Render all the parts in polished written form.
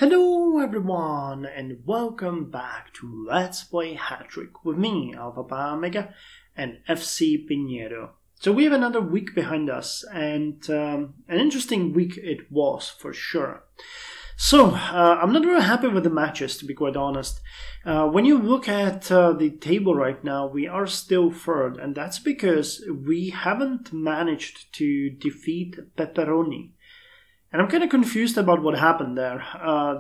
Hello everyone and welcome back to Let's Play Hattrick with me, Alpha Pi Omega, and FC Pigneto. So we have another week behind us and an interesting week it was for sure. So I'm not very happy with the matches, to be quite honest. When you look at the table right now, we are still third, and that's because we haven't managed to defeat Pepperoni. And I'm kind of confused about what happened there.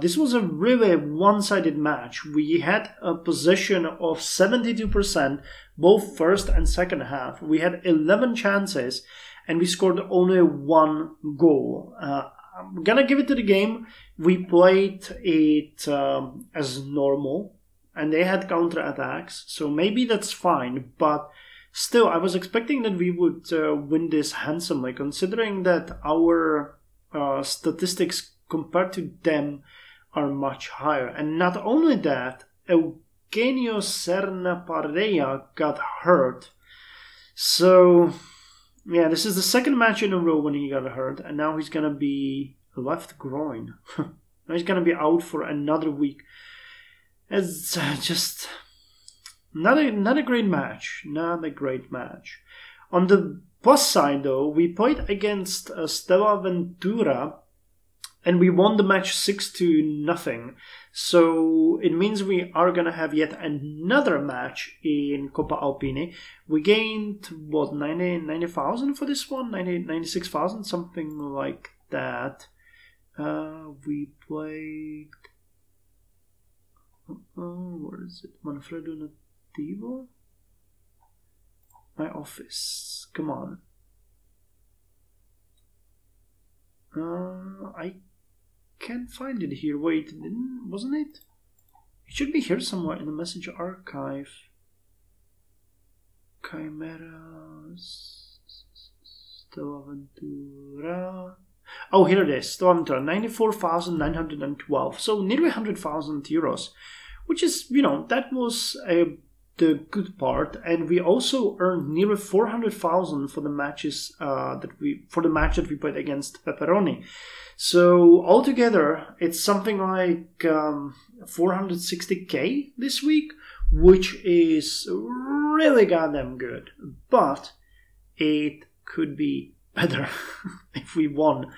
This was a really one-sided match. We had a possession of 72%, both first and second half. We had 11 chances, and we scored only one goal. I'm gonna give it to the game. We played it as normal, and they had counter-attacks, so maybe that's fine. But still, I was expecting that we would win this handsomely, considering that our statistics compared to them are much higher. And not only that, Eugenio Serna Parreira got hurt. So, yeah, this is the second match in a row when he got hurt, and now he's gonna be left groin. Now he's gonna be out for another week. It's just not a great match. Not a great match. On the plus side, though, we played against Stella Ventura, and we won the match 6-0. So it means we are going to have yet another match in Coppa Alpine. We gained, what, 90,000 for this one? 96,000, something like that. We played... where is it? Manfredo Nativo? My office. Come on. I can't find it here. Wait, wasn't it? It should be here somewhere in the message archive. Chimeras. Stella Ventura. Oh, here it is. Stella Ventura. 94,912. So nearly 100,000 euros. Which is, you know, that was the good part, and we also earned nearly 400,000 for the matches for the match that we played against Pepperoni. So altogether, it's something like 460k this week, which is really goddamn good. But it could be better if we won.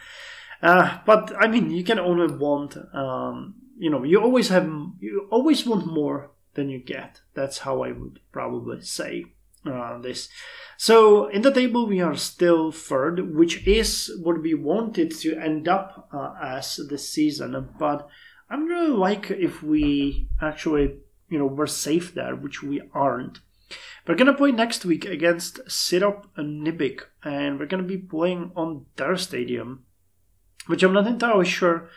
But I mean, you can only want, you know, you always want more than you get. That's how I would probably say this. So in the table we are still third, which is what we wanted to end up as this season. But I'm really like if we actually, you know, were safe there, which we aren't. We're gonna play next week against Sirop Nibik, and we're gonna be playing on their stadium, which I'm not entirely sure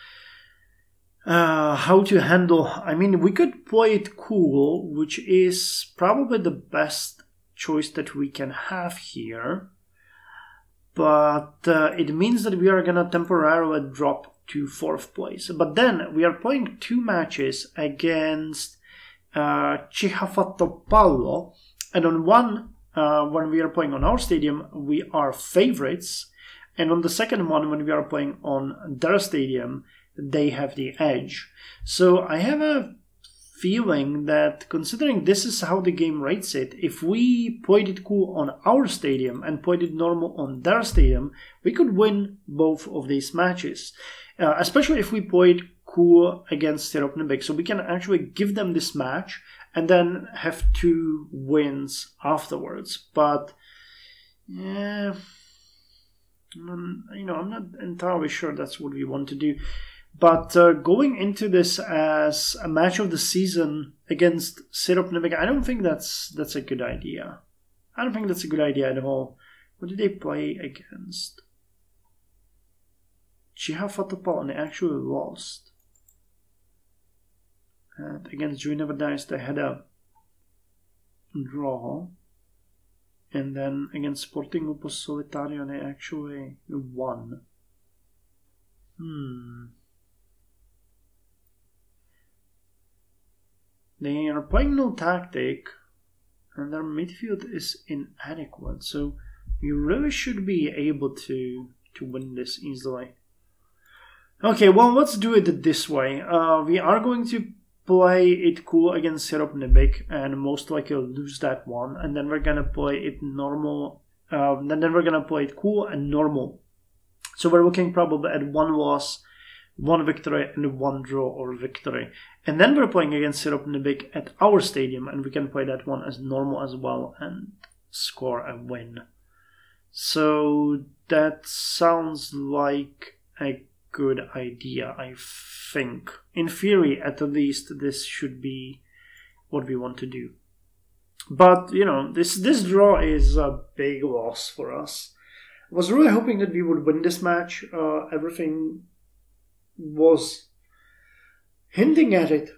how to handle. I mean, we could play it cool, which is probably the best choice that we can have here. But it means that we are going to temporarily drop to 4th place. But then we are playing 2 matches against Cihafatopallo. And on one, when we are playing on our stadium, we are favorites. And on the second one, when we are playing on their stadium, they have the edge. So I have a feeling that, considering this is how the game rates it, if we played it cool on our stadium and played it normal on their stadium, we could win both of these matches. Especially if we played cool against Seropnebek. So we can actually give them this match and then have 2 wins afterwards. But, yeah, you know, I'm not entirely sure that's what we want to do. But going into this as a match of the season against Seropnebek, I don't think that's a good idea. I don't think that's a good idea at all. What did they play against? Cihafatopal, and they actually lost. And against Juinevadice, they had a draw. And then against Sporting Upos Solitario, they actually won. They are playing no tactic, and their midfield is inadequate, so you really should be able to win this easily. Okay, well, let's do it this way. We are going to play it cool against Syrup Nibik and most likely lose that one, and then we're gonna play it normal. And then we're gonna play it cool and normal. So we're looking probably at 1 loss, 1 victory, and 1 draw or victory. And then we're playing against Syrup Nibik at our stadium, and we can play that one as normal as well and score a win. So that sounds like a good idea, I think. In theory, at least, this should be what we want to do. But, you know, this draw is a big loss for us. I was really hoping that we would win this match. Everything was hinting at it,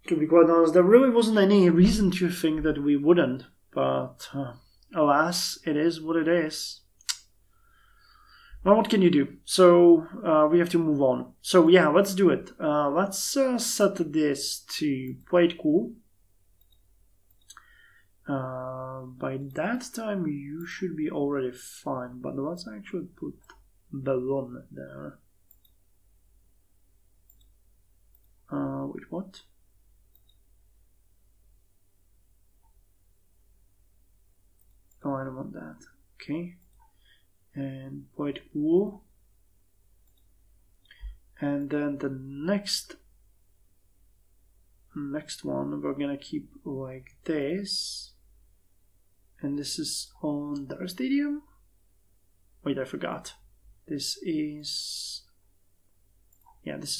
to be quite honest. There really wasn't any reason to think that we wouldn't. But, alas, it is what it is. Well, what can you do? So, we have to move on. So, yeah, let's do it. Let's set this to play it cool. By that time, you should be already fine. But let's actually put Ballon there. Wait, what? Oh, I don't want that. Okay. And quite cool. And then the next one we're gonna keep like this. And this is on their stadium. Wait, I forgot. This is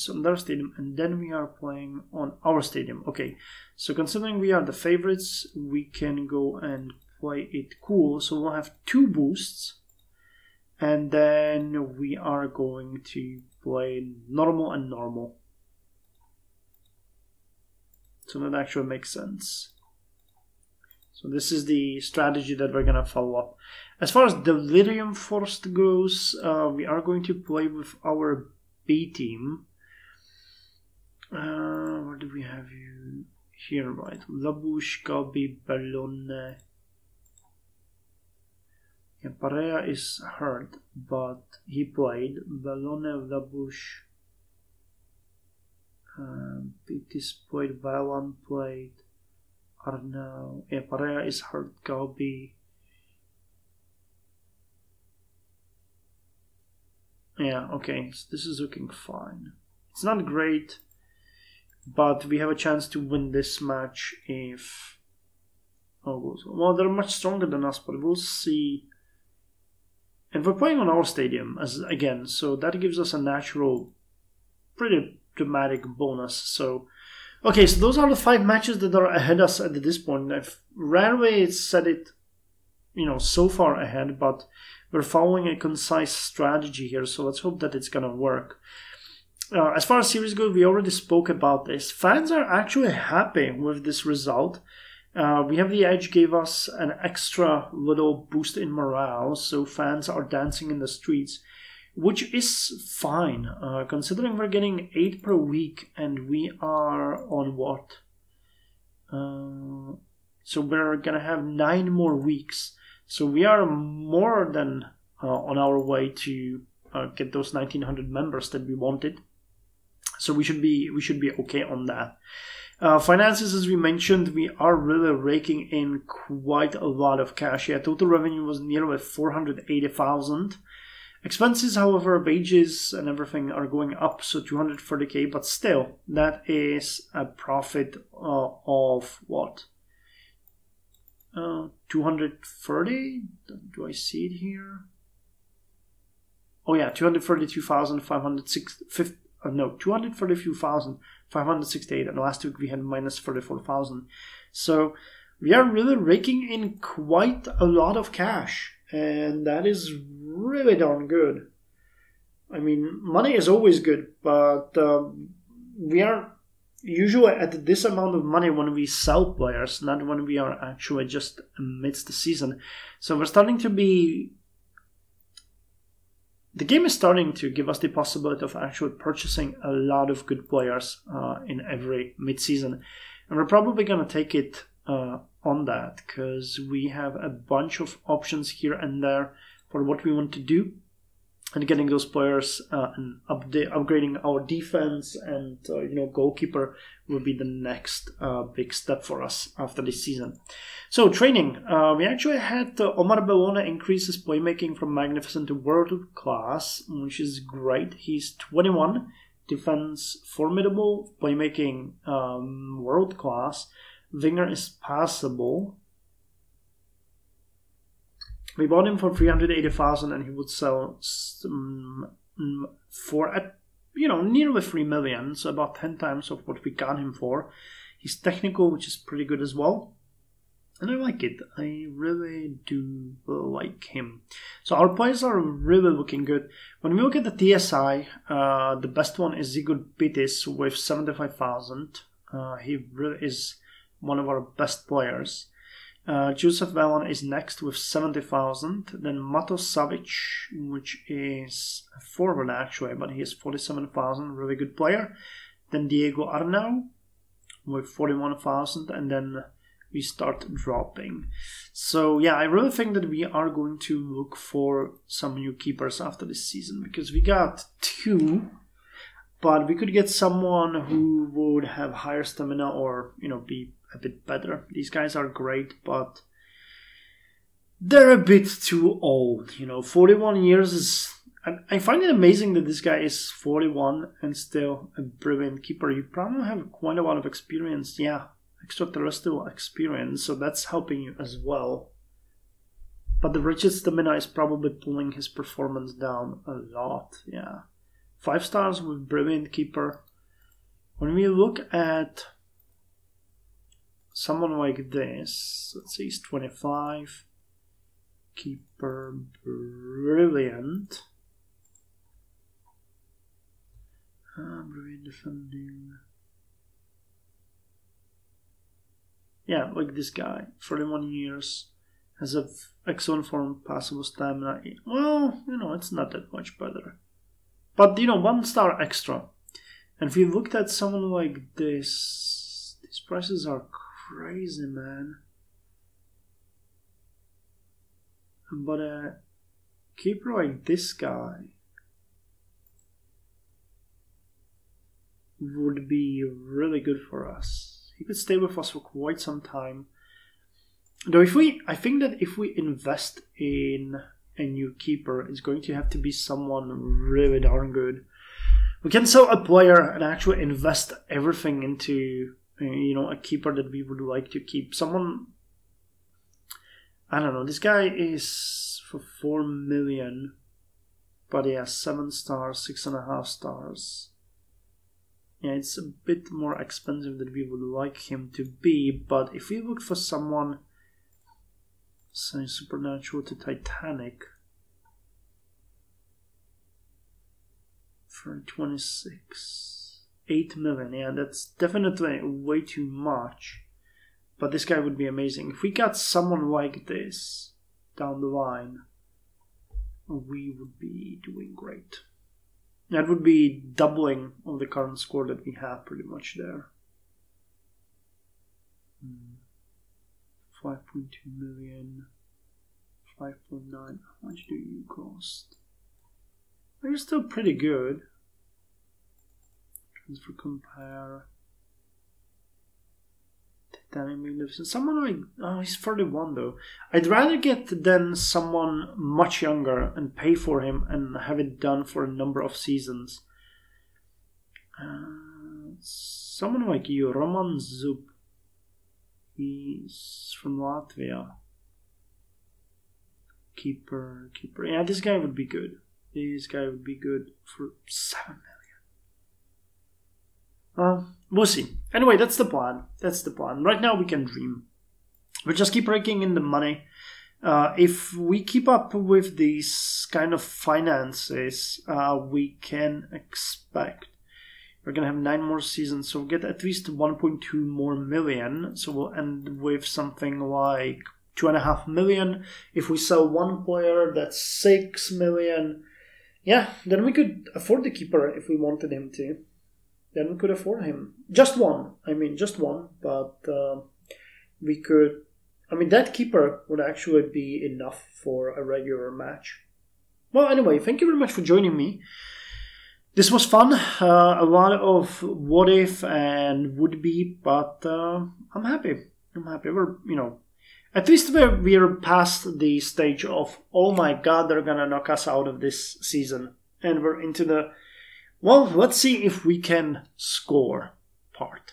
on their stadium, and then we are playing on our stadium. Okay, so considering we are the favorites, we can go and play it cool. So we'll have 2 boosts. And then we are going to play normal and normal. So that actually makes sense. So this is the strategy that we're going to follow up. As far as Delirium Force goes, we are going to play with our B team. Where do we have you? Here, right. Labouche, Galbi, Ballone. Yeah, Parea is hurt, but he played. Ballone, Labouche. Pitis played, Valan played. Arnaud. Yeah, Parea is hurt, Galbi. Yeah, okay, so this is looking fine. It's not great, but we have a chance to win this match if... Oh, well, they're much stronger than us, but we'll see. And we're playing on our stadium again, so that gives us a natural, pretty dramatic bonus. So, okay, so those are the 5 matches that are ahead of us at this point. I've rarely said it, so far ahead, but we're following a concise strategy here, so let's hope that it's gonna work. As far as series goes, we already spoke about this. Fans are actually happy with this result. We Have the Edge gave us an extra little boost in morale, so fans are dancing in the streets, which is fine, considering we're getting 8 per week, and we are on what? So we're gonna have 9 more weeks. So we are more than on our way to get those 1900 members that we wanted. So we should be okay on that. Finances, as we mentioned, we are really raking in quite a lot of cash. Yeah, total revenue was nearly 480,000. Expenses, however, wages and everything are going up, so 230k, but still, that is a profit of what? 230? Do I see it here? Oh yeah, 232,568, and last week we had minus 34,000. So we are really raking in quite a lot of cash, and that is really darn good. I mean, money is always good, but we are usually at this amount of money when we sell players, not when we are actually just amidst the season. So we're starting to be... The game is starting to give us the possibility of actually purchasing a lot of good players in every mid-season. And we're probably going to take it on that, because we have a bunch of options here and there for what we want to do. and getting those players and upgrading our defense and goalkeeper will be the next big step for us after this season. So training, we actually had Omar Bellona increase his playmaking from magnificent to world class, which is great. He's 21, defense formidable, playmaking world class, winger is passable. We bought him for 380,000, and he would sell for nearly 3 million, so about 10 times of what we got him for. He's technical, which is pretty good as well, and I like it. I really do like him. So our players are really looking good. When we look at the TSI, the best one is Zigud Pitis with 75,000. He really is one of our best players. Joseph Vallon is next with 70,000. Then Mato Savic, which is a forward actually, but he has 47,000, really good player. Then Diego Arnau with 41,000, and then we start dropping. So yeah, I really think that we are going to look for some new keepers after this season, because we got 2, but we could get someone who would have higher stamina or be a bit better. These guys are great, but they're a bit too old. 41 years is... I find it amazing that this guy is 41 and still a brilliant keeper. You probably have quite a lot of experience. Yeah, extraterrestrial experience, so that's helping you as well. But the rigid stamina is probably pulling his performance down a lot. Yeah, 5 stars with brilliant keeper. When we look at someone like this, let's say he's 25, keeper brilliant, brilliant defending. Yeah, like this guy, 41 years, has an excellent form, passable stamina. Well, it's not that much better, but 1 star extra. And if you looked at someone like this, these prices are crazy, man. But a keeper like this guy would be really good for us. He could stay with us for quite some time. Though I think that if we invest in a new keeper, it's going to have to be someone really darn good. We can sell a player and actually invest everything into a keeper that we would like to keep. Someone, I don't know, this guy is for 4 million, but he has 7 stars, 6.5 stars. Yeah, it's a bit more expensive than we would like him to be, but if we look for someone, say Supernatural to Titanic, for 26, 8 million, yeah, that's definitely way too much. But this guy would be amazing. If we got someone like this down the line, we would be doing great. That would be doubling of the current score that we have pretty much there. 5.2 million, 5.9. How much do you cost? You're still pretty good. Transfer compare. Titanic Magnificent. Someone like, oh, he's 31 though. I'd rather get than someone much younger and pay for him and have it done for a number of seasons. Someone like you, Roman Zub. He's from Latvia. Keeper. Yeah, this guy would be good. This guy would be good for 7 million. We'll see. Anyway, that's the plan. Right now we can dream. We just keep raking in the money. If we keep up with these kind of finances, we can expect we're going to have 9 more seasons, so we'll get at least 1.2 more million. So we'll end with something like 2.5 million. If we sell 1 player, that's 6 million. Yeah, then we could afford the keeper if we wanted him to. Then we could afford him. Just one. But we could... that keeper would actually be enough for a regular match. Well, anyway, thank you very much for joining me. This was fun. A lot of what if and would be, but I'm happy. We're, at least we're past the stage of, oh my god, they're gonna knock us out of this season. And we're into the, well, let's see if we can score part.